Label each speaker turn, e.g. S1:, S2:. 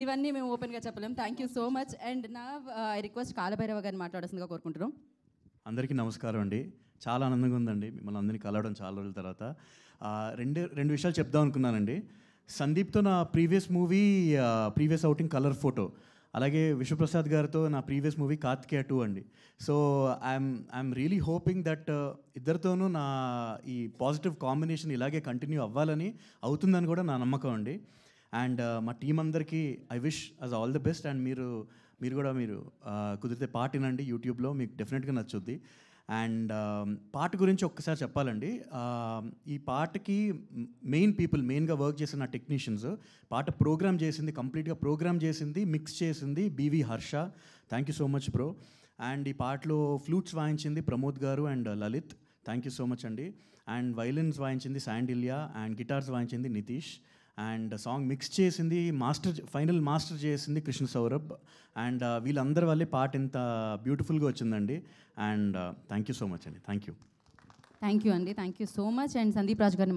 S1: ఇవన్నీ మేము ఓపెన్గా చెప్పలేం. Thank you so much. And నా ఐ రిక్వెస్ట్ కాలభైరవ గారిని మాట్లాడాల్సిందిగా కోరుకుంటున్నాం.
S2: అందరికీ నమస్కారం అండి. చాలా ఆనందంగా ఉందండి మిమ్మల్ని అందరినీ కలవడం చాలా రోజుల తర్వాత. రెండు విషయాలు చెప్దాం అనుకున్నానండి. సందీప్తో నా ప్రీవియస్ ఔటింగ్ కలర్ ఫోటో, అలాగే విశ్వప్రసాద్ గారితో నా ప్రీవియస్ మూవీ కార్తికేయ 2 అండి. So I'm really hoping that ఇద్దరితోనూ నా ఈ పాజిటివ్ కాంబినేషన్ ఇలాగే కంటిన్యూ అవ్వాలని, అవుతుందని కూడా నా నమ్మకం అండి. అండ్ మా టీం అందరికీ I wish us all the best. And మీరు కుదిరితే పాట వినండి యూట్యూబ్లో, మీకు డెఫినెట్గా నచ్చుద్ది. అండ్ పాట గురించి ఒక్కసారి చెప్పాలండి. ఈ పాటకి మెయిన్గా వర్క్ చేసిన టెక్నీషియన్స్, పాట కంప్లీట్గా ప్రోగ్రామ్ చేసింది, మిక్స్ చేసింది BV Harsha. Thank you so much bro. And ఈ పాటలో ఫ్లూట్స్ వాయించింది Pramod garu and Lalith. Thank you so much అండి. అండ్ వైలిన్స్ వాయించింది శాండిల్యా, అండ్ గిటార్స్ వాయించింది నితీష్. అండ్ సాంగ్ మిక్స్ చేసింది, ఫైనల్ మాస్టర్ చేసింది కృష్ణ సౌరభ్. అండ్ వీళ్ళందరి వల్లే పాట ఇంత బ్యూటిఫుల్గా వచ్చిందండి. And thank you so much అండి. థ్యాంక్ యూ
S1: అండి. Thank you so much. And Sandeep Raj గారిని